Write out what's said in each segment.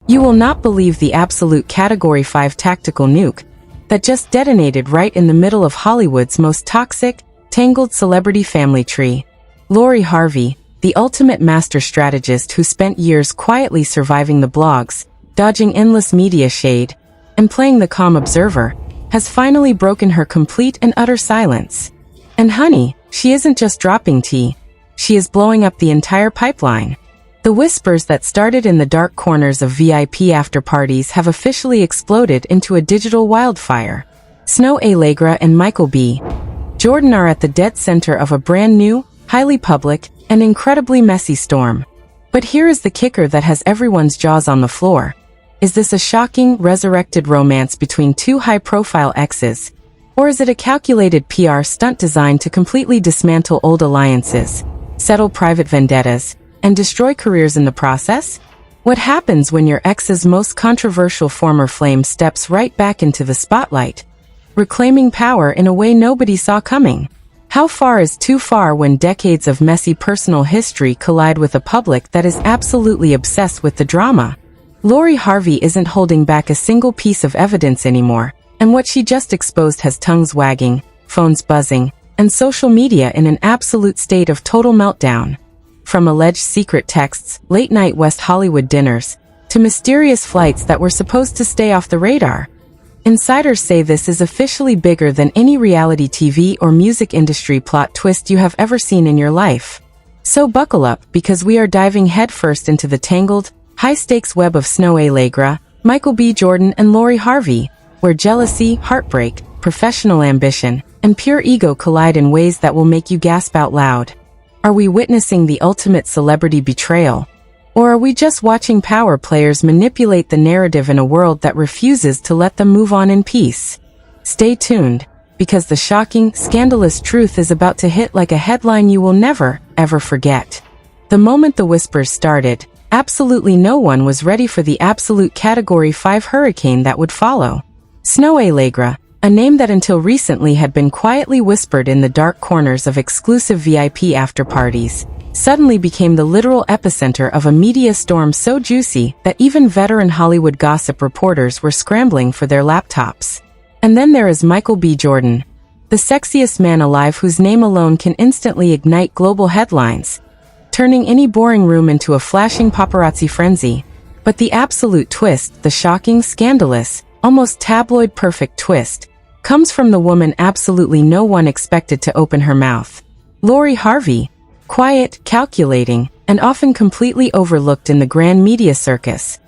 You will not believe the absolute Category 5 tactical nuke that just detonated right in the middle of Hollywood's most toxic, tangled celebrity family tree. Lori Harvey, the ultimate master strategist who spent years quietly surviving the blogs, dodging endless media shade, and playing the calm observer, has finally broken her complete and utter silence. And honey, she isn't just dropping tea. She is blowing up the entire pipeline. The whispers that started in the dark corners of VIP after-parties have officially exploded into a digital wildfire. Snoh Aalegra and Michael B. Jordan are at the dead center of a brand new, highly public, and incredibly messy storm. But here is the kicker that has everyone's jaws on the floor. Is this a shocking, resurrected romance between two high-profile exes? Or is it a calculated PR stunt designed to completely dismantle old alliances, settle private vendettas, and destroy careers in the process? What happens when your ex's most controversial former flame steps right back into the spotlight, reclaiming power in a way nobody saw coming? How far is too far when decades of messy personal history collide with a public that is absolutely obsessed with the drama? Lori Harvey isn't holding back a single piece of evidence anymore, and what she just exposed has tongues wagging, phones buzzing, and social media in an absolute state of total meltdown. From alleged secret texts, late-night West Hollywood dinners, to mysterious flights that were supposed to stay off the radar. Insiders say this is officially bigger than any reality TV or music industry plot twist you have ever seen in your life. So buckle up, because we are diving headfirst into the tangled, high-stakes web of Snoh Aalegra, Michael B. Jordan and Lori Harvey, where jealousy, heartbreak, professional ambition, and pure ego collide in ways that will make you gasp out loud. Are we witnessing the ultimate celebrity betrayal? Or are we just watching power players manipulate the narrative in a world that refuses to let them move on in peace? Stay tuned, because the shocking, scandalous truth is about to hit like a headline you will never, ever forget. The moment the whispers started, absolutely no one was ready for the absolute Category 5 hurricane that would follow. Snoh Aalegra, a name that until recently had been quietly whispered in the dark corners of exclusive VIP after-parties, suddenly became the literal epicenter of a media storm so juicy that even veteran Hollywood gossip reporters were scrambling for their laptops. And then there is Michael B. Jordan, the sexiest man alive whose name alone can instantly ignite global headlines, turning any boring room into a flashing paparazzi frenzy. But the absolute twist, the shocking, scandalous, almost tabloid-perfect twist, comes from the woman absolutely no one expected to open her mouth. Lori Harvey. Quiet, calculating, and often completely overlooked in the grand media circus.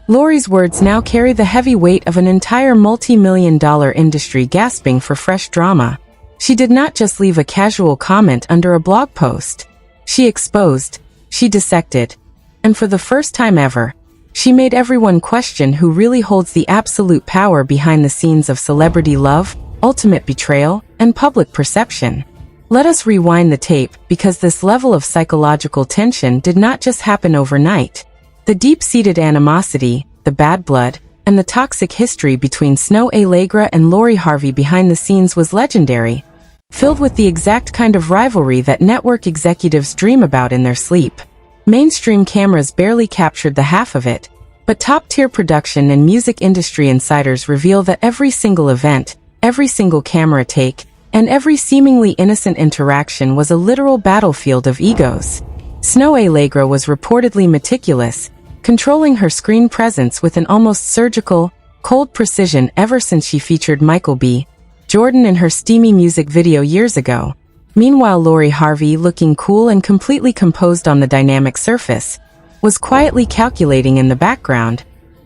Lori's words now carry the heavy weight of an entire multi-million-dollar industry gasping for fresh drama. She did not just leave a casual comment under a blog post. She exposed, she dissected, and for the first time ever, she made everyone question who really holds the absolute power behind the scenes of celebrity love, ultimate betrayal, and public perception. Let us rewind the tape, because this level of psychological tension did not just happen overnight. The deep-seated animosity, the bad blood, and the toxic history between Snoh Aalegra and Lori Harvey behind the scenes was legendary, filled with the exact kind of rivalry that network executives dream about in their sleep. Mainstream cameras barely captured the half of it, but top-tier production and music industry insiders reveal that every single event, every single camera take, and every seemingly innocent interaction was a literal battlefield of egos. Snoh Aalegra was reportedly meticulous, controlling her screen presence with an almost surgical, cold precision ever since she featured Michael B. Jordan in her steamy music video years ago. Meanwhile, Lori Harvey, looking cool and completely composed on the dynamic surface, was quietly calculating in the background,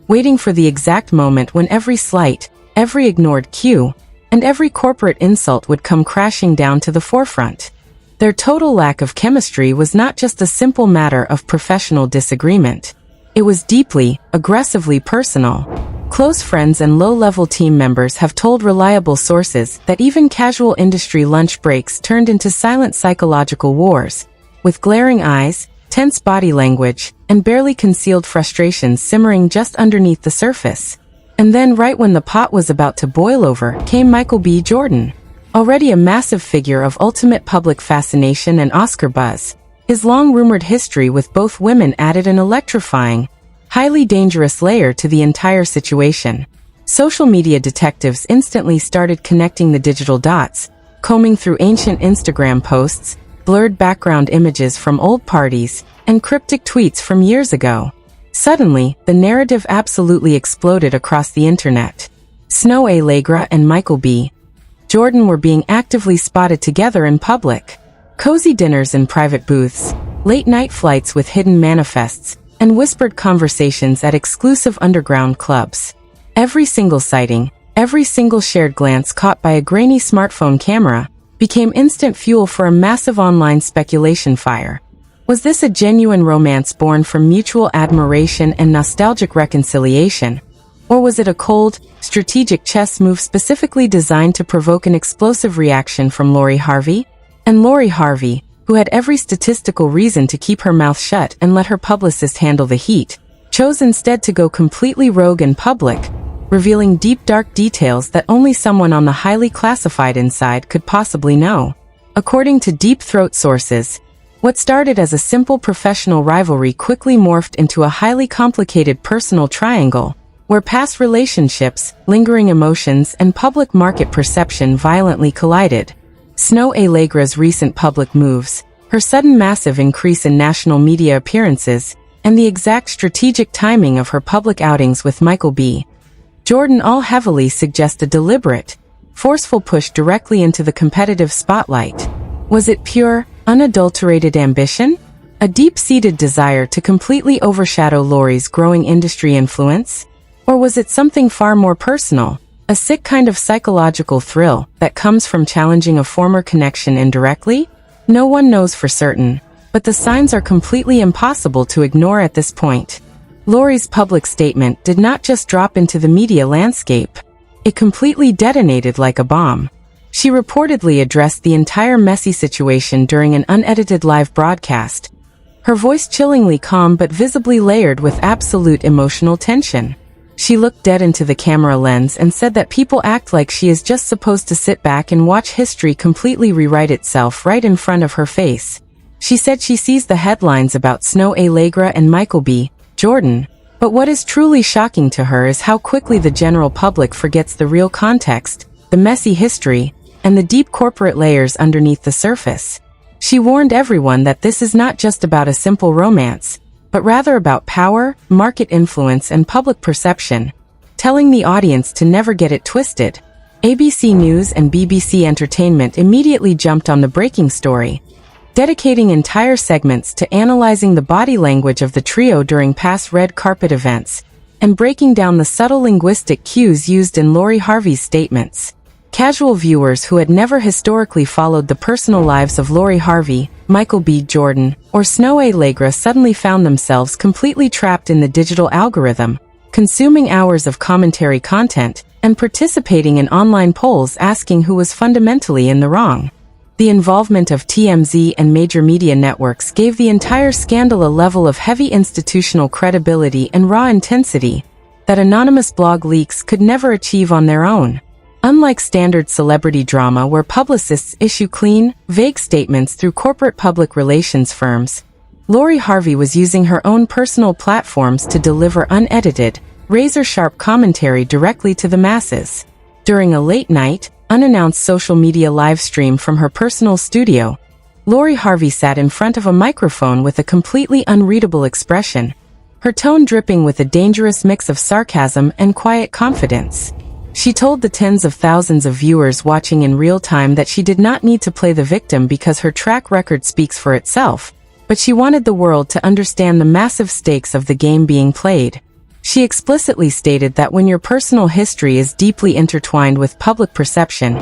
waiting for the exact moment when every slight, every ignored cue, and every corporate insult would come crashing down to the forefront. Their total lack of chemistry was not just a simple matter of professional disagreement. It was deeply, aggressively personal. Close friends and low-level team members have told reliable sources that even casual industry lunch breaks turned into silent psychological wars, with glaring eyes, tense body language, and barely concealed frustrations simmering just underneath the surface. And then right when the pot was about to boil over, came Michael B. Jordan. Already a massive figure of ultimate public fascination and Oscar buzz, his long-rumored history with both women added an electrifying, highly dangerous layer to the entire situation. Social media detectives instantly started connecting the digital dots, combing through ancient Instagram posts, blurred background images from old parties, and cryptic tweets from years ago. Suddenly, the narrative absolutely exploded across the internet. Snoh Aalegra and Michael B. Jordan were being actively spotted together in public. Cozy dinners in private booths, late-night flights with hidden manifests, and whispered conversations at exclusive underground clubs. Every single sighting, every single shared glance caught by a grainy smartphone camera, became instant fuel for a massive online speculation fire. Was this a genuine romance born from mutual admiration and nostalgic reconciliation? Or was it a cold, strategic chess move specifically designed to provoke an explosive reaction from Lori Harvey? And Lori Harvey, who had every statistical reason to keep her mouth shut and let her publicist handle the heat, chose instead to go completely rogue in public, revealing deep dark details that only someone on the highly classified inside could possibly know. According to deep throat sources, what started as a simple professional rivalry quickly morphed into a highly complicated personal triangle, where past relationships, lingering emotions, and public market perception violently collided. Snoh Aalegra's recent public moves, her sudden massive increase in national media appearances, and the exact strategic timing of her public outings with Michael B. Jordan all heavily suggest a deliberate, forceful push directly into the competitive spotlight. Was it pure, unadulterated ambition? A deep-seated desire to completely overshadow Lori's growing industry influence? Or was it something far more personal, a sick kind of psychological thrill that comes from challenging a former connection indirectly? No one knows for certain, but the signs are completely impossible to ignore at this point. Lori's public statement did not just drop into the media landscape. It completely detonated like a bomb. She reportedly addressed the entire messy situation during an unedited live broadcast, her voice chillingly calm but visibly layered with absolute emotional tension. She looked dead into the camera lens and said that people act like she is just supposed to sit back and watch history completely rewrite itself right in front of her face. She said she sees the headlines about Snoh Aalegra and Michael B. Jordan, but what is truly shocking to her is how quickly the general public forgets the real context, the messy history, and the deep corporate layers underneath the surface. She warned everyone that this is not just about a simple romance, but rather about power, market influence, and public perception, telling the audience to never get it twisted. ABC News and BBC Entertainment immediately jumped on the breaking story, dedicating entire segments to analyzing the body language of the trio during past red carpet events, and breaking down the subtle linguistic cues used in Lori Harvey's statements. Casual viewers who had never historically followed the personal lives of Lori Harvey, Michael B. Jordan, or Snoh Aalegra suddenly found themselves completely trapped in the digital algorithm, consuming hours of commentary content, and participating in online polls asking who was fundamentally in the wrong. The involvement of TMZ and major media networks gave the entire scandal a level of heavy institutional credibility and raw intensity that anonymous blog leaks could never achieve on their own. Unlike standard celebrity drama where publicists issue clean, vague statements through corporate public relations firms, Lori Harvey was using her own personal platforms to deliver unedited, razor-sharp commentary directly to the masses. During a late-night, unannounced social media live stream from her personal studio, Lori Harvey sat in front of a microphone with a completely unreadable expression, her tone dripping with a dangerous mix of sarcasm and quiet confidence. She told the tens of thousands of viewers watching in real time that she did not need to play the victim because her track record speaks for itself, but she wanted the world to understand the massive stakes of the game being played. She explicitly stated that when your personal history is deeply intertwined with public perception,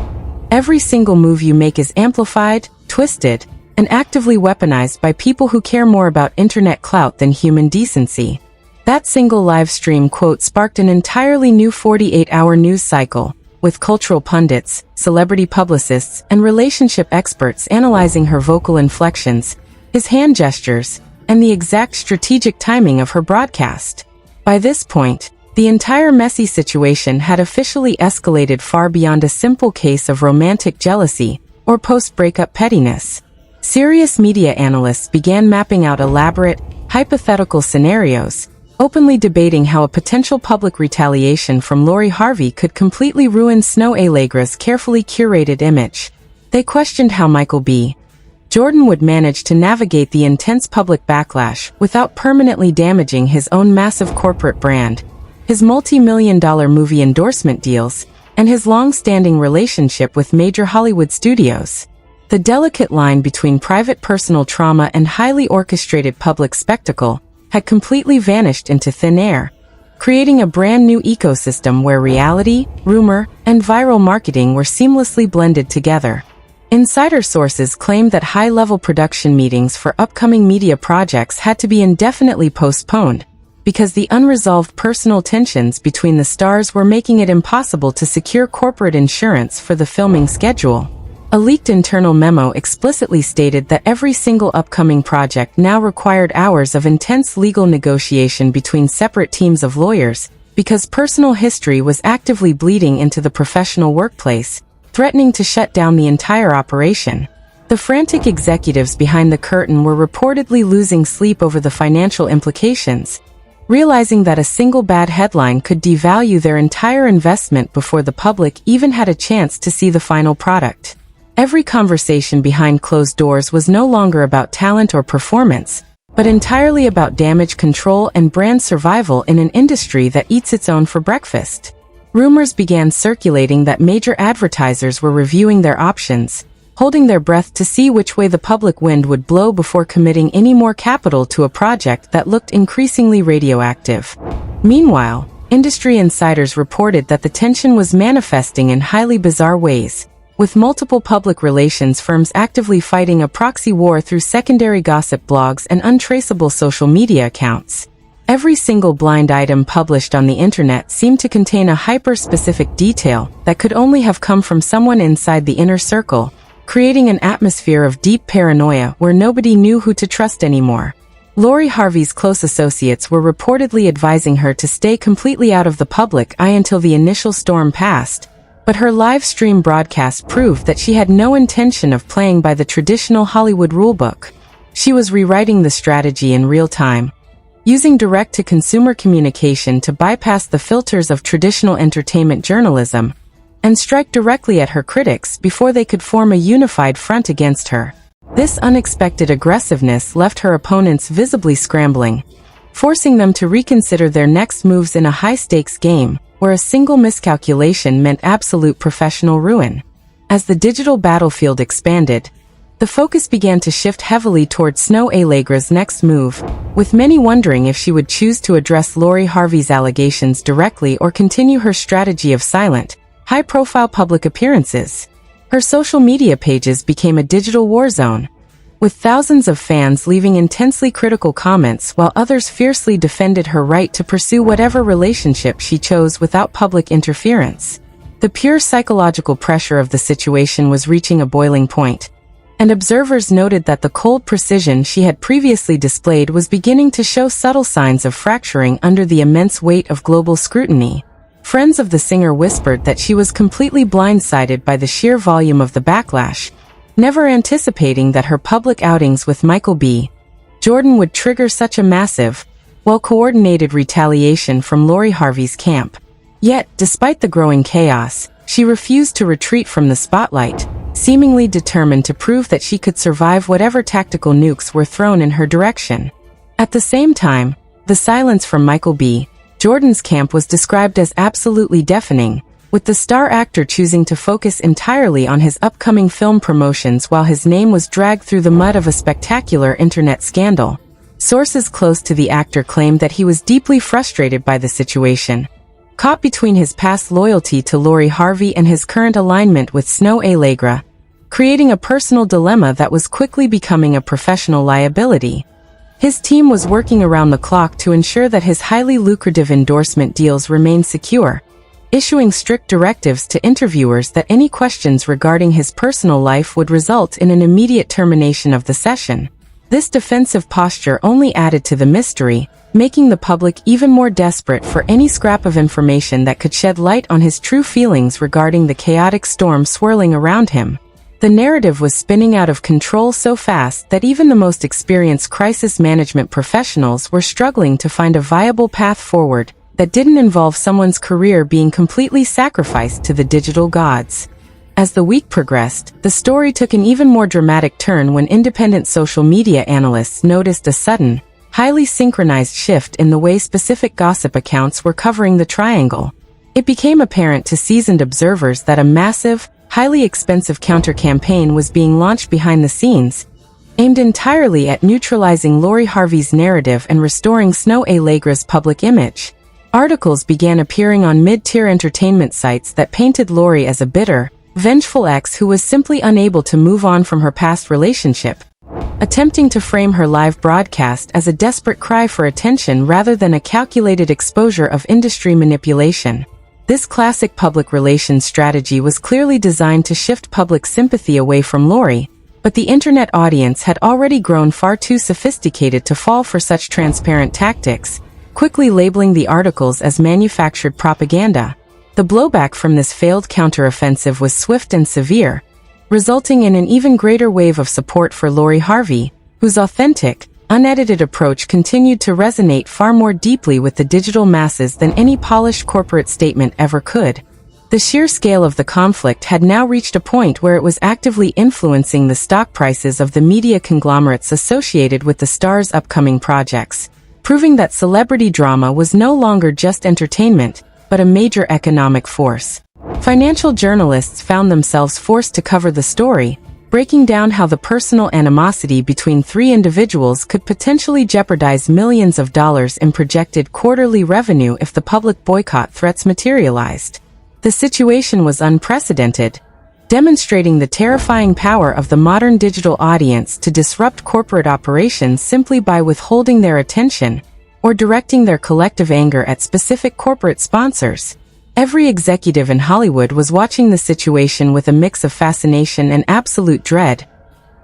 every single move you make is amplified, twisted, and actively weaponized by people who care more about internet clout than human decency. That single live stream quote sparked an entirely new 48-hour news cycle, with cultural pundits, celebrity publicists, and relationship experts analyzing her vocal inflections, his hand gestures, and the exact strategic timing of her broadcast. By this point, the entire messy situation had officially escalated far beyond a simple case of romantic jealousy or post-breakup pettiness. Serious media analysts began mapping out elaborate, hypothetical scenarios, openly debating how a potential public retaliation from Lori Harvey could completely ruin Snoh Aalegra's carefully curated image. They questioned how Michael B. Jordan would manage to navigate the intense public backlash without permanently damaging his own massive corporate brand, his multi-million-dollar movie endorsement deals, and his long-standing relationship with major Hollywood studios. The delicate line between private personal trauma and highly orchestrated public spectacle had completely vanished into thin air, creating a brand new ecosystem where reality, rumor, and viral marketing were seamlessly blended together. Insider sources claimed that high-level production meetings for upcoming media projects had to be indefinitely postponed because the unresolved personal tensions between the stars were making it impossible to secure corporate insurance for the filming schedule. A leaked internal memo explicitly stated that every single upcoming project now required hours of intense legal negotiation between separate teams of lawyers, because personal history was actively bleeding into the professional workplace, threatening to shut down the entire operation. The frantic executives behind the curtain were reportedly losing sleep over the financial implications, realizing that a single bad headline could devalue their entire investment before the public even had a chance to see the final product. Every conversation behind closed doors was no longer about talent or performance, but entirely about damage control and brand survival in an industry that eats its own for breakfast. Rumors began circulating that major advertisers were reviewing their options, holding their breath to see which way the public wind would blow before committing any more capital to a project that looked increasingly radioactive. Meanwhile, industry insiders reported that the tension was manifesting in highly bizarre ways, with multiple public relations firms actively fighting a proxy war through secondary gossip blogs and untraceable social media accounts. Every single blind item published on the internet seemed to contain a hyper-specific detail that could only have come from someone inside the inner circle, creating an atmosphere of deep paranoia where nobody knew who to trust anymore. Lori Harvey's close associates were reportedly advising her to stay completely out of the public eye until the initial storm passed, but her live stream broadcast proved that she had no intention of playing by the traditional Hollywood rulebook. She was rewriting the strategy in real time, using direct-to-consumer communication to bypass the filters of traditional entertainment journalism and strike directly at her critics before they could form a unified front against her. This unexpected aggressiveness left her opponents visibly scrambling, forcing them to reconsider their next moves in a high-stakes game where a single miscalculation meant absolute professional ruin. As the digital battlefield expanded, the focus began to shift heavily toward Snoh Aalegra's next move, with many wondering if she would choose to address Lori Harvey's allegations directly or continue her strategy of silent, high-profile public appearances. Her social media pages became a digital war zone, with thousands of fans leaving intensely critical comments while others fiercely defended her right to pursue whatever relationship she chose without public interference. The pure psychological pressure of the situation was reaching a boiling point, and observers noted that the cold precision she had previously displayed was beginning to show subtle signs of fracturing under the immense weight of global scrutiny. Friends of the singer whispered that she was completely blindsided by the sheer volume of the backlash, never anticipating that her public outings with Michael B. Jordan would trigger such a massive, well-coordinated retaliation from Lori Harvey's camp. Yet, despite the growing chaos, she refused to retreat from the spotlight, seemingly determined to prove that she could survive whatever tactical nukes were thrown in her direction. At the same time, the silence from Michael B. Jordan's camp was described as absolutely deafening, with the star actor choosing to focus entirely on his upcoming film promotions while his name was dragged through the mud of a spectacular internet scandal. Sources close to the actor claimed that he was deeply frustrated by the situation, caught between his past loyalty to Lori Harvey and his current alignment with Snoh Aalegra, creating a personal dilemma that was quickly becoming a professional liability. His team was working around the clock to ensure that his highly lucrative endorsement deals remained secure, issuing strict directives to interviewers that any questions regarding his personal life would result in an immediate termination of the session. This defensive posture only added to the mystery, making the public even more desperate for any scrap of information that could shed light on his true feelings regarding the chaotic storm swirling around him. The narrative was spinning out of control so fast that even the most experienced crisis management professionals were struggling to find a viable path forward that didn't involve someone's career being completely sacrificed to the digital gods. As the week progressed, the story took an even more dramatic turn when independent social media analysts noticed a sudden, highly synchronized shift in the way specific gossip accounts were covering the triangle. It became apparent to seasoned observers that a massive, highly expensive counter-campaign was being launched behind the scenes, aimed entirely at neutralizing Lori Harvey's narrative and restoring Snoh Aalegra's public image. Articles began appearing on mid-tier entertainment sites that painted Lori as a bitter, vengeful ex who was simply unable to move on from her past relationship, attempting to frame her live broadcast as a desperate cry for attention rather than a calculated exposure of industry manipulation. This classic public relations strategy was clearly designed to shift public sympathy away from Lori, but the internet audience had already grown far too sophisticated to fall for such transparent tactics, quickly labeling the articles as manufactured propaganda. The blowback from this failed counteroffensive was swift and severe, resulting in an even greater wave of support for Lori Harvey, whose authentic, unedited approach continued to resonate far more deeply with the digital masses than any polished corporate statement ever could. The sheer scale of the conflict had now reached a point where it was actively influencing the stock prices of the media conglomerates associated with the star's upcoming projects, proving that celebrity drama was no longer just entertainment, but a major economic force. Financial journalists found themselves forced to cover the story, breaking down how the personal animosity between three individuals could potentially jeopardize millions of dollars in projected quarterly revenue if the public boycott threats materialized. The situation was unprecedented, demonstrating the terrifying power of the modern digital audience to disrupt corporate operations simply by withholding their attention or directing their collective anger at specific corporate sponsors. Every executive in Hollywood was watching the situation with a mix of fascination and absolute dread,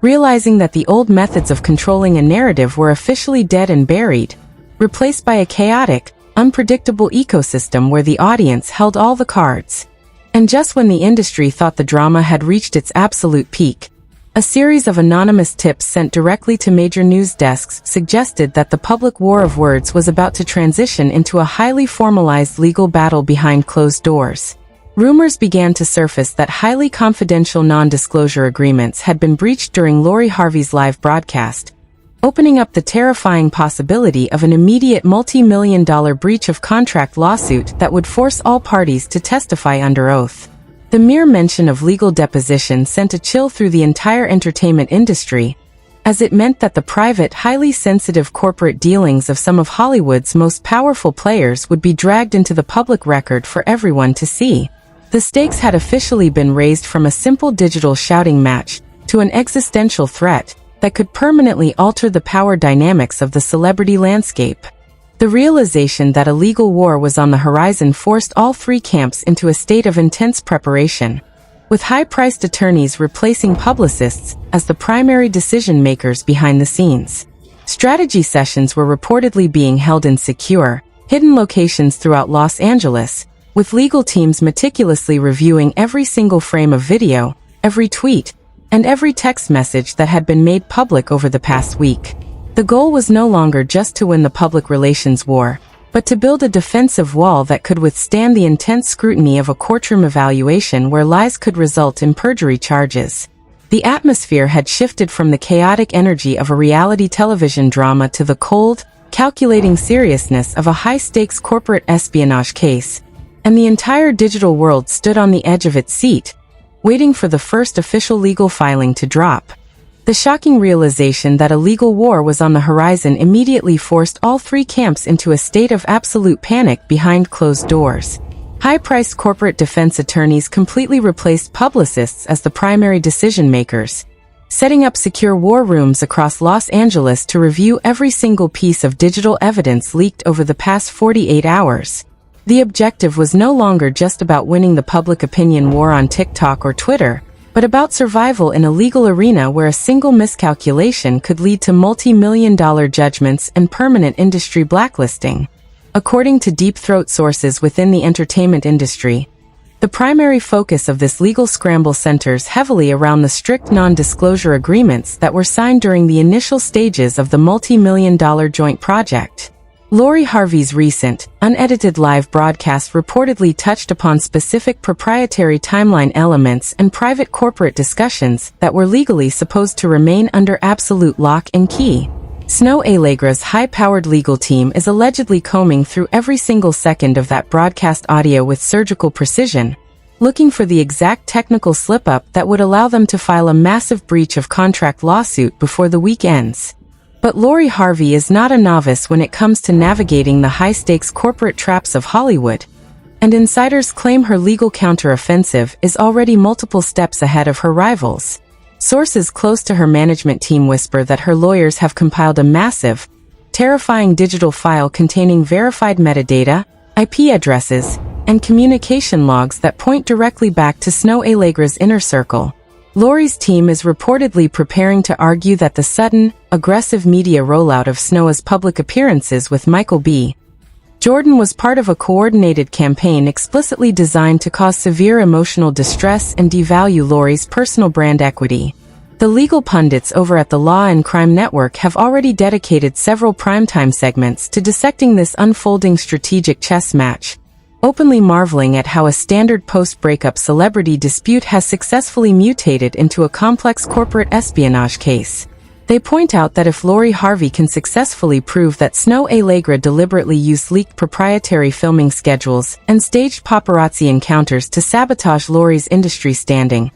realizing that the old methods of controlling a narrative were officially dead and buried, replaced by a chaotic, unpredictable ecosystem where the audience held all the cards. And just when the industry thought the drama had reached its absolute peak, a series of anonymous tips sent directly to major news desks suggested that the public war of words was about to transition into a highly formalized legal battle behind closed doors. Rumors began to surface that highly confidential non-disclosure agreements had been breached during Lori Harvey's live broadcast, opening up the terrifying possibility of an immediate multi-million-dollar breach of contract lawsuit that would force all parties to testify under oath. The mere mention of legal deposition sent a chill through the entire entertainment industry, as it meant that the private, highly sensitive corporate dealings of some of Hollywood's most powerful players would be dragged into the public record for everyone to see. The stakes had officially been raised from a simple digital shouting match to an existential threat that could permanently alter the power dynamics of the celebrity landscape. The realization that a legal war was on the horizon forced all three camps into a state of intense preparation, with high-priced attorneys replacing publicists as the primary decision-makers behind the scenes. Strategy sessions were reportedly being held in secure, hidden locations throughout Los Angeles, with legal teams meticulously reviewing every single frame of video, every tweet, and every text message that had been made public over the past week. The goal was no longer just to win the public relations war, but to build a defensive wall that could withstand the intense scrutiny of a courtroom evaluation where lies could result in perjury charges. The atmosphere had shifted from the chaotic energy of a reality television drama to the cold, calculating seriousness of a high-stakes corporate espionage case, and the entire digital world stood on the edge of its seat, waiting for the first official legal filing to drop. The shocking realization that a legal war was on the horizon immediately forced all three camps into a state of absolute panic behind closed doors. High-priced corporate defense attorneys completely replaced publicists as the primary decision-makers, setting up secure war rooms across Los Angeles to review every single piece of digital evidence leaked over the past 48 hours. The objective was no longer just about winning the public opinion war on TikTok or Twitter, but about survival in a legal arena where a single miscalculation could lead to multi-million-dollar judgments and permanent industry blacklisting. According to deep-throat sources within the entertainment industry, The primary focus of this legal scramble centers heavily around the strict non-disclosure agreements that were signed during the initial stages of the multi-million-dollar joint project. Lori Harvey's recent, unedited live broadcast reportedly touched upon specific proprietary timeline elements and private corporate discussions that were legally supposed to remain under absolute lock and key. Snoh Aalegra's high-powered legal team is allegedly combing through every single second of that broadcast audio with surgical precision, looking for the exact technical slip-up that would allow them to file a massive breach of contract lawsuit before the week ends. But Lori Harvey is not a novice when it comes to navigating the high-stakes corporate traps of Hollywood, and insiders claim her legal counter-offensive is already multiple steps ahead of her rivals. Sources close to her management team whisper that her lawyers have compiled a massive, terrifying digital file containing verified metadata, IP addresses, and communication logs that point directly back to Snoh Aalegra's inner circle. Lori's team is reportedly preparing to argue that the sudden, aggressive media rollout of Snoh's public appearances with Michael B. Jordan was part of a coordinated campaign explicitly designed to cause severe emotional distress and devalue Lori's personal brand equity. The legal pundits over at the Law and Crime Network have already dedicated several primetime segments to dissecting this unfolding strategic chess match, openly marveling at how a standard post-breakup celebrity dispute has successfully mutated into a complex corporate espionage case. They point out that if Lori Harvey can successfully prove that Snoh Aalegra deliberately used leaked proprietary filming schedules and staged paparazzi encounters to sabotage Lori's industry standing,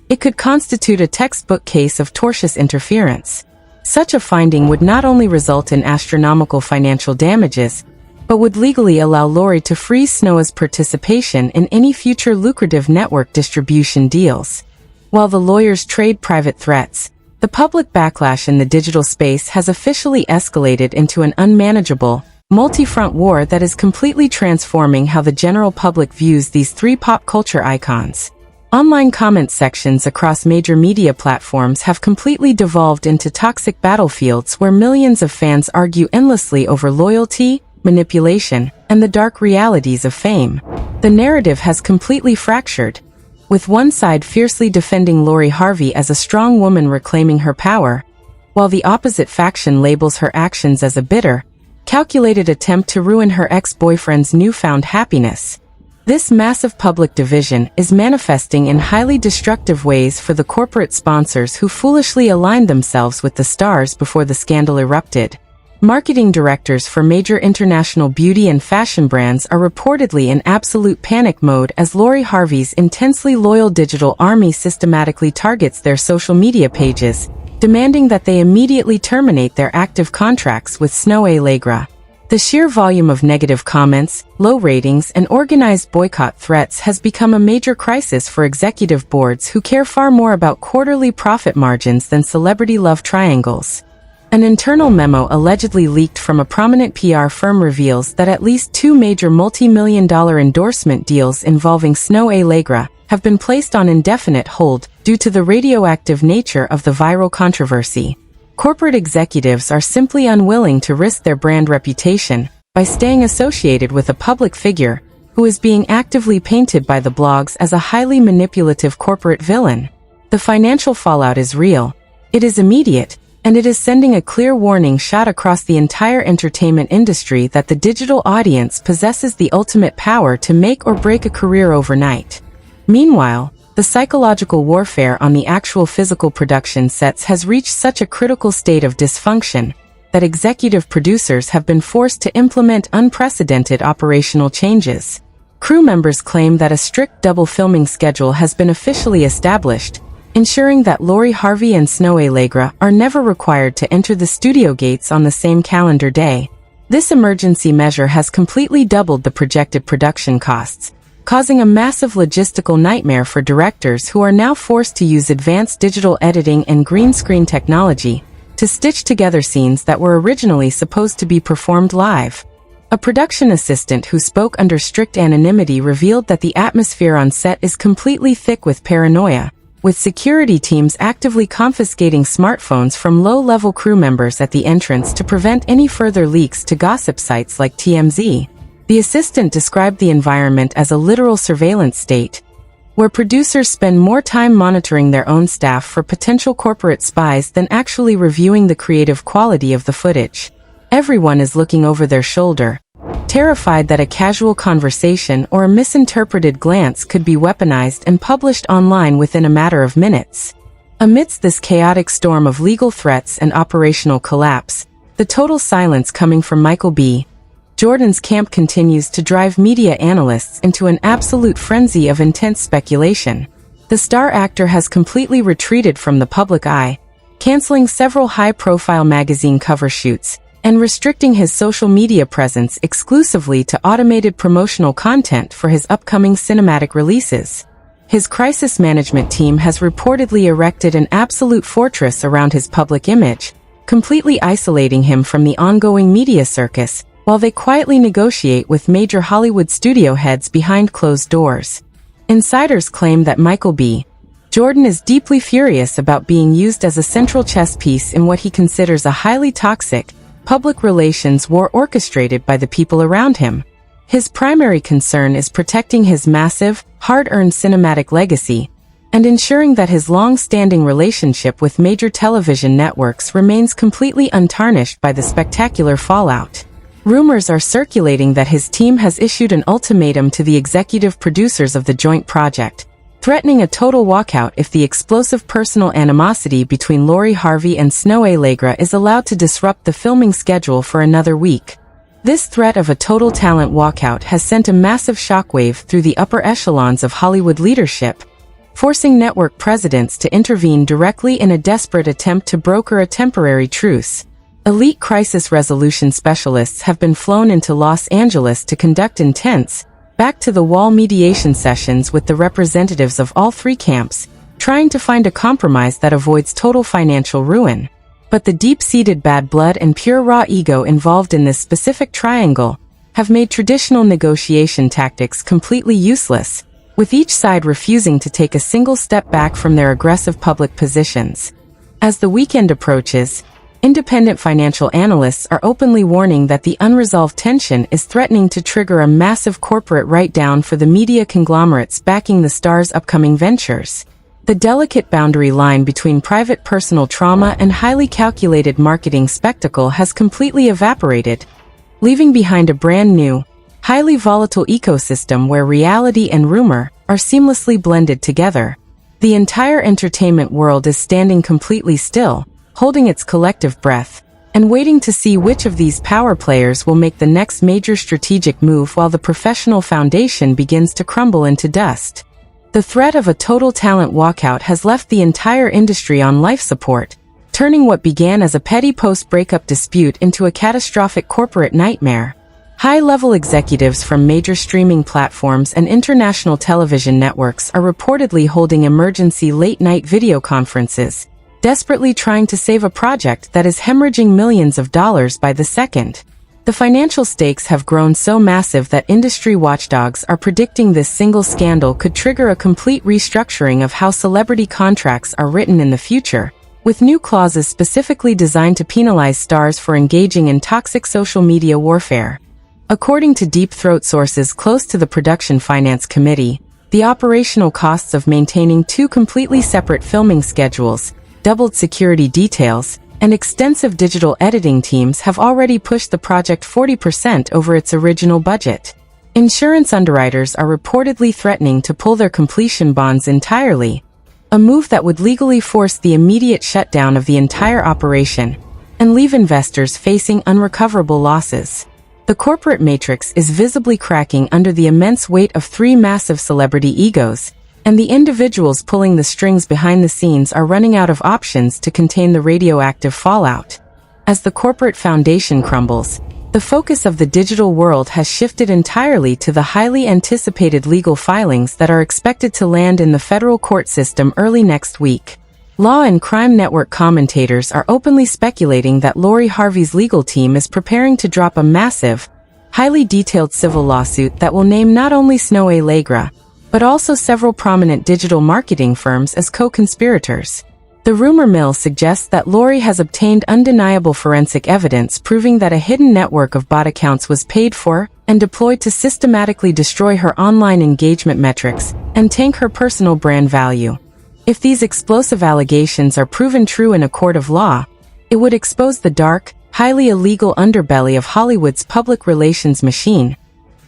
it could constitute a textbook case of tortious interference. Such a finding would not only result in astronomical financial damages, but would legally allow Lori to freeze Snoh's participation in any future lucrative network distribution deals. While the lawyers trade private threats, the public backlash in the digital space has officially escalated into an unmanageable, multi-front war that is completely transforming how the general public views these three pop culture icons. Online comment sections across major media platforms have completely devolved into toxic battlefields where millions of fans argue endlessly over loyalty, manipulation, and the dark realities of fame. The narrative has completely fractured, with one side fiercely defending Lori Harvey as a strong woman reclaiming her power, while the opposite faction labels her actions as a bitter, calculated attempt to ruin her ex-boyfriend's newfound happiness. This massive public division is manifesting in highly destructive ways for the corporate sponsors who foolishly aligned themselves with the stars before the scandal erupted. Marketing directors for major international beauty and fashion brands are reportedly in absolute panic mode as Lori Harvey's intensely loyal digital army systematically targets their social media pages, demanding that they immediately terminate their active contracts with Snoh Aalegra. The sheer volume of negative comments, low ratings, and organized boycott threats has become a major crisis for executive boards who care far more about quarterly profit margins than celebrity love triangles. An internal memo allegedly leaked from a prominent PR firm reveals that at least 2 major multi-million-dollar endorsement deals involving Snoh Aalegra have been placed on indefinite hold due to the radioactive nature of the viral controversy. Corporate executives are simply unwilling to risk their brand reputation by staying associated with a public figure who is being actively painted by the blogs as a highly manipulative corporate villain. The financial fallout is real, it is immediate, and it is sending a clear warning shot across the entire entertainment industry that the digital audience possesses the ultimate power to make or break a career overnight. Meanwhile, the psychological warfare on the actual physical production sets has reached such a critical state of dysfunction that executive producers have been forced to implement unprecedented operational changes. Crew members claim that a strict double filming schedule has been officially established, ensuring that Lori Harvey and Snoh Aalegra are never required to enter the studio gates on the same calendar day. This emergency measure has completely doubled the projected production costs, causing a massive logistical nightmare for directors who are now forced to use advanced digital editing and green screen technology to stitch together scenes that were originally supposed to be performed live. A production assistant who spoke under strict anonymity revealed that the atmosphere on set is completely thick with paranoia, with security teams actively confiscating smartphones from low-level crew members at the entrance to prevent any further leaks to gossip sites like TMZ. The assistant described the environment as a literal surveillance state, where producers spend more time monitoring their own staff for potential corporate spies than actually reviewing the creative quality of the footage. Everyone is looking over their shoulder, terrified that a casual conversation or a misinterpreted glance could be weaponized and published online within a matter of minutes. Amidst this chaotic storm of legal threats and operational collapse, the total silence coming from Michael B. Jordan's camp continues to drive media analysts into an absolute frenzy of intense speculation. The star actor has completely retreated from the public eye, canceling several high-profile magazine cover shoots, and restricting his social media presence exclusively to automated promotional content for his upcoming cinematic releases. His crisis management team has reportedly erected an absolute fortress around his public image, completely isolating him from the ongoing media circus, while they quietly negotiate with major Hollywood studio heads behind closed doors. Insiders claim that Michael B. Jordan is deeply furious about being used as a central chess piece in what he considers a highly toxic, public relations war orchestrated by the people around him. His primary concern is protecting his massive, hard-earned cinematic legacy, and ensuring that his long-standing relationship with major television networks remains completely untarnished by the spectacular fallout. Rumors are circulating that his team has issued an ultimatum to the executive producers of the joint project, threatening a total walkout if the explosive personal animosity between Harvey and Snoh Aalegra is allowed to disrupt the filming schedule for another week. This threat of a total talent walkout has sent a massive shockwave through the upper echelons of Hollywood leadership, forcing network presidents to intervene directly in a desperate attempt to broker a temporary truce. Elite crisis resolution specialists have been flown into Los Angeles to conduct intense, back-to-the-wall mediation sessions with the representatives of all three camps, trying to find a compromise that avoids total financial ruin. But the deep-seated bad blood and pure raw ego involved in this specific triangle have made traditional negotiation tactics completely useless, with each side refusing to take a single step back from their aggressive public positions. As the weekend approaches, independent financial analysts are openly warning that the unresolved tension is threatening to trigger a massive corporate write-down for the media conglomerates backing the star's upcoming ventures. The delicate boundary line between private personal trauma and highly calculated marketing spectacle has completely evaporated, leaving behind a brand new, highly volatile ecosystem where reality and rumor are seamlessly blended together. The entire entertainment world is standing completely still, holding its collective breath, and waiting to see which of these power players will make the next major strategic move while the professional foundation begins to crumble into dust. The threat of a total talent walkout has left the entire industry on life support, turning what began as a petty post-breakup dispute into a catastrophic corporate nightmare. High-level executives from major streaming platforms and international television networks are reportedly holding emergency late-night video conferences, desperately trying to save a project that is hemorrhaging millions of dollars by the second. The financial stakes have grown so massive that industry watchdogs are predicting this single scandal could trigger a complete restructuring of how celebrity contracts are written in the future, with new clauses specifically designed to penalize stars for engaging in toxic social media warfare. According to deep-throat sources close to the Production Finance Committee, the operational costs of maintaining two completely separate filming schedules, doubled security details, and extensive digital editing teams have already pushed the project 40% over its original budget. Insurance underwriters are reportedly threatening to pull their completion bonds entirely, a move that would legally force the immediate shutdown of the entire operation and leave investors facing unrecoverable losses. The corporate matrix is visibly cracking under the immense weight of three massive celebrity egos, and the individuals pulling the strings behind the scenes are running out of options to contain the radioactive fallout. As the corporate foundation crumbles, the focus of the digital world has shifted entirely to the highly anticipated legal filings that are expected to land in the federal court system early next week. Law and Crime Network commentators are openly speculating that Harvey's legal team is preparing to drop a massive, highly detailed civil lawsuit that will name not only Snoh Aalegra, but also several prominent digital marketing firms as co-conspirators. The rumor mill suggests that Lori has obtained undeniable forensic evidence proving that a hidden network of bot accounts was paid for and deployed to systematically destroy her online engagement metrics and tank her personal brand value. If these explosive allegations are proven true in a court of law, it would expose the dark, highly illegal underbelly of Hollywood's public relations machine,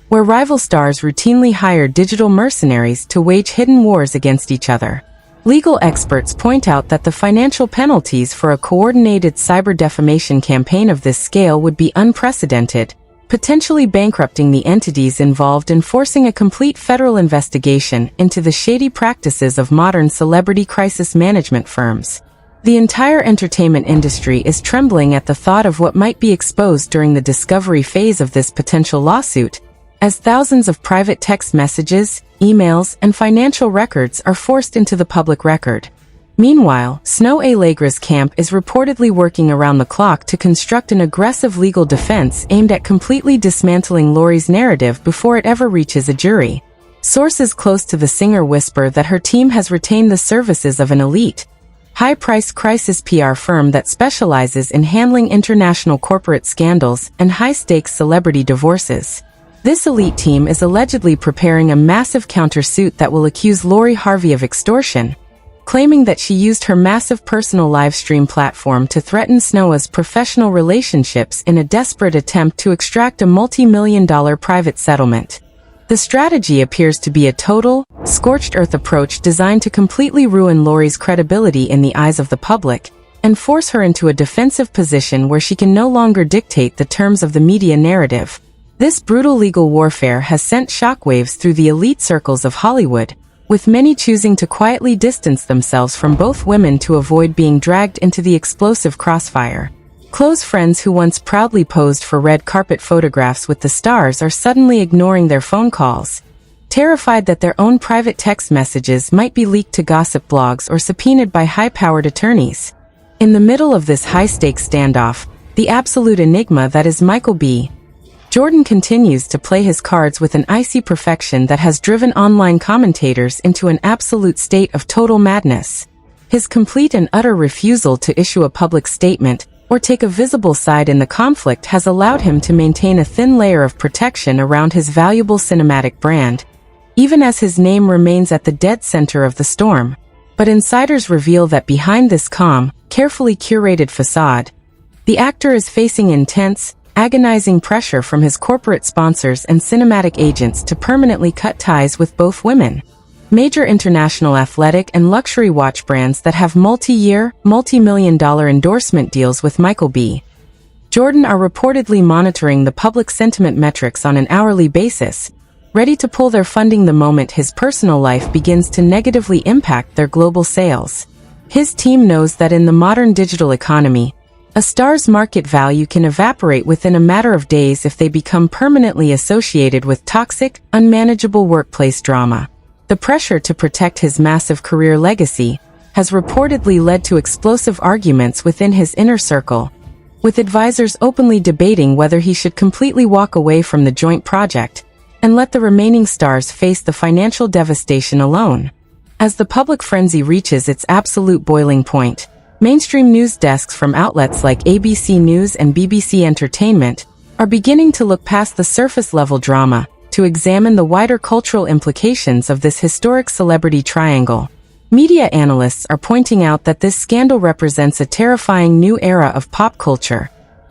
where rival stars routinely hire digital mercenaries to wage hidden wars against each other. Legal experts point out that the financial penalties for a coordinated cyber defamation campaign of this scale would be unprecedented, potentially bankrupting the entities involved and forcing a complete federal investigation into the shady practices of modern celebrity crisis management firms. The entire entertainment industry is trembling at the thought of what might be exposed during the discovery phase of this potential lawsuit, as thousands of private text messages, emails, and financial records are forced into the public record. Meanwhile, Snoh Aalegra's camp is reportedly working around the clock to construct an aggressive legal defense aimed at completely dismantling Lori's narrative before it ever reaches a jury. Sources close to the singer whisper that her team has retained the services of an elite, high-priced crisis PR firm that specializes in handling international corporate scandals and high-stakes celebrity divorces. This elite team is allegedly preparing a massive countersuit that will accuse Lori Harvey of extortion, claiming that she used her massive personal live stream platform to threaten Snoh's professional relationships in a desperate attempt to extract a multi-million-dollar private settlement. The strategy appears to be a total, scorched-earth approach designed to completely ruin Lori's credibility in the eyes of the public and force her into a defensive position where she can no longer dictate the terms of the media narrative. This brutal legal warfare has sent shockwaves through the elite circles of Hollywood, with many choosing to quietly distance themselves from both women to avoid being dragged into the explosive crossfire. Close friends who once proudly posed for red carpet photographs with the stars are suddenly ignoring their phone calls, terrified that their own private text messages might be leaked to gossip blogs or subpoenaed by high-powered attorneys. In the middle of this high-stakes standoff, the absolute enigma that is Michael B. Jordan continues to play his cards with an icy perfection that has driven online commentators into an absolute state of total madness. His complete and utter refusal to issue a public statement or take a visible side in the conflict has allowed him to maintain a thin layer of protection around his valuable cinematic brand, even as his name remains at the dead center of the storm. But insiders reveal that behind this calm, carefully curated facade, the actor is facing intense, agonizing pressure from his corporate sponsors and cinematic agents to permanently cut ties with both women. Major international athletic and luxury watch brands that have multi-year, multi-million-dollar endorsement deals with Michael B. Jordan are reportedly monitoring the public sentiment metrics on an hourly basis, ready to pull their funding the moment his personal life begins to negatively impact their global sales. His team knows that in the modern digital economy, a star's market value can evaporate within a matter of days if they become permanently associated with toxic, unmanageable workplace drama. The pressure to protect his massive career legacy has reportedly led to explosive arguments within his inner circle, with advisors openly debating whether he should completely walk away from the joint project and let the remaining stars face the financial devastation alone. As the public frenzy reaches its absolute boiling point, mainstream news desks from outlets like ABC News and BBC Entertainment are beginning to look past the surface-level drama to examine the wider cultural implications of this historic celebrity triangle. Media analysts are pointing out that this scandal represents a terrifying new era of pop culture,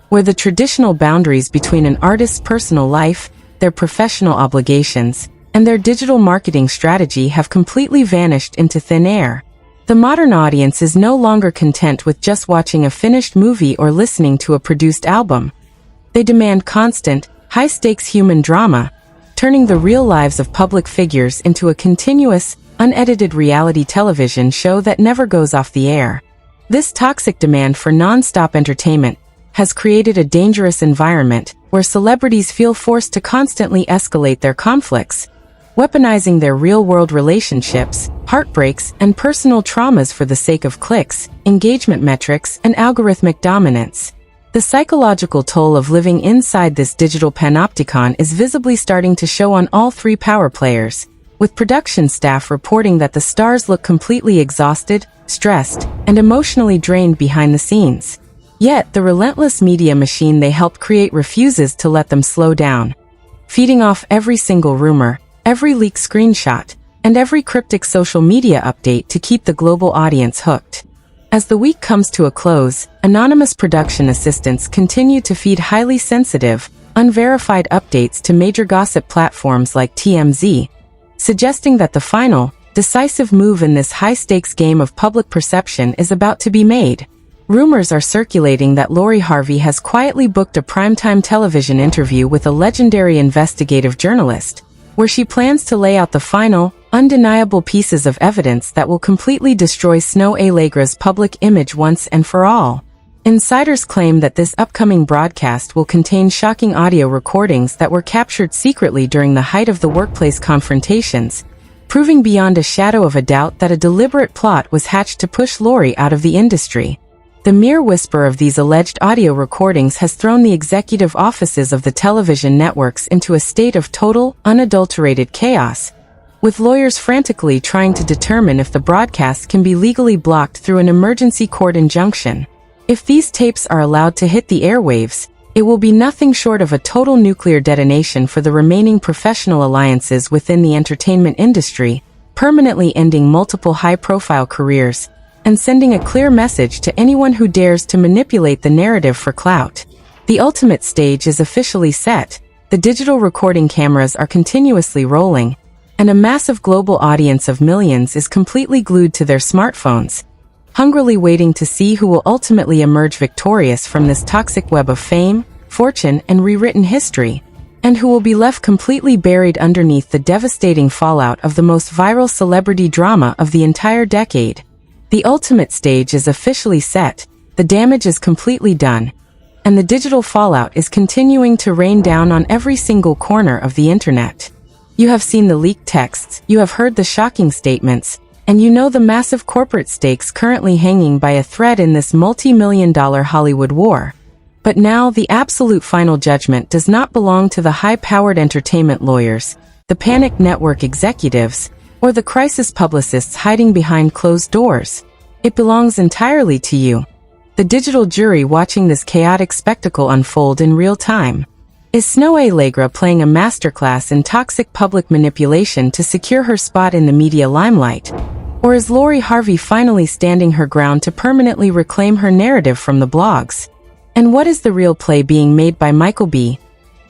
where the traditional boundaries between an artist's personal life, their professional obligations, and their digital marketing strategy have completely vanished into thin air. The modern audience is no longer content with just watching a finished movie or listening to a produced album. They demand constant, high-stakes human drama, turning the real lives of public figures into a continuous, unedited reality television show that never goes off the air. This toxic demand for non-stop entertainment has created a dangerous environment where celebrities feel forced to constantly escalate their conflicts, weaponizing their real-world relationships, heartbreaks, and personal traumas for the sake of clicks, engagement metrics, and algorithmic dominance. The psychological toll of living inside this digital panopticon is visibly starting to show on all three power players, with production staff reporting that the stars look completely exhausted, stressed, and emotionally drained behind the scenes. Yet, the relentless media machine they helped create refuses to let them slow down. feeding off every single rumor, every leaked screenshot, and every cryptic social media update to keep the global audience hooked. As the week comes to a close, anonymous production assistants continue to feed highly sensitive, unverified updates to major gossip platforms like TMZ, suggesting that the final, decisive move in this high-stakes game of public perception is about to be made. Rumors are circulating that Lori Harvey has quietly booked a primetime television interview with a legendary investigative journalist, where she plans to lay out the final, undeniable pieces of evidence that will completely destroy Snoh Aalegra's public image once and for all. Insiders claim that this upcoming broadcast will contain shocking audio recordings that were captured secretly during the height of the workplace confrontations, proving beyond a shadow of a doubt that a deliberate plot was hatched to push Lori out of the industry. The mere whisper of these alleged audio recordings has thrown the executive offices of the television networks into a state of total, unadulterated chaos, with lawyers frantically trying to determine if the broadcast can be legally blocked through an emergency court injunction. If these tapes are allowed to hit the airwaves, it will be nothing short of a total nuclear detonation for the remaining professional alliances within the entertainment industry, permanently ending multiple high-profile careers, and sending a clear message to anyone who dares to manipulate the narrative for clout. The ultimate stage is officially set, the digital recording cameras are continuously rolling, and a massive global audience of millions is completely glued to their smartphones, hungrily waiting to see who will ultimately emerge victorious from this toxic web of fame, fortune, and rewritten history, and who will be left completely buried underneath the devastating fallout of the most viral celebrity drama of the entire decade. The ultimate stage is officially set, the damage is completely done, and the digital fallout is continuing to rain down on every single corner of the internet. You have seen the leaked texts, you have heard the shocking statements, and you know the massive corporate stakes currently hanging by a thread in this multi-million-dollar Hollywood war. But now the absolute final judgment does not belong to the high-powered entertainment lawyers, the panic network executives, or the crisis publicists hiding behind closed doors. It belongs entirely to you, the digital jury watching this chaotic spectacle unfold in real time. Is Snoh Aalegra playing a masterclass in toxic public manipulation to secure her spot in the media limelight? Or is Lori Harvey finally standing her ground to permanently reclaim her narrative from the blogs? And what is the real play being made by Michael B.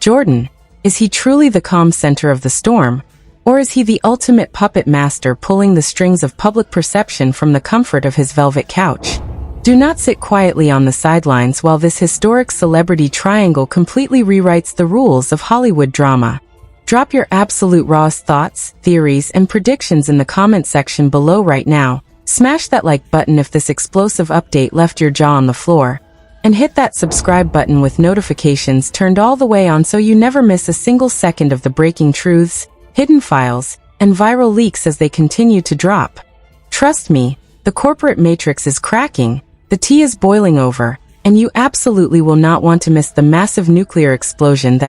Jordan? Is he truly the calm center of the storm? Or is he the ultimate puppet master pulling the strings of public perception from the comfort of his velvet couch? Do not sit quietly on the sidelines while this historic celebrity triangle completely rewrites the rules of Hollywood drama. Drop your absolute rawest thoughts, theories, and predictions in the comment section below right now. Smash that like button if this explosive update left your jaw on the floor. And hit that subscribe button with notifications turned all the way on so you never miss a single second of the breaking truths, hidden files, and viral leaks as they continue to drop. Trust me, the corporate matrix is cracking, the tea is boiling over, and you absolutely will not want to miss the massive nuclear explosion that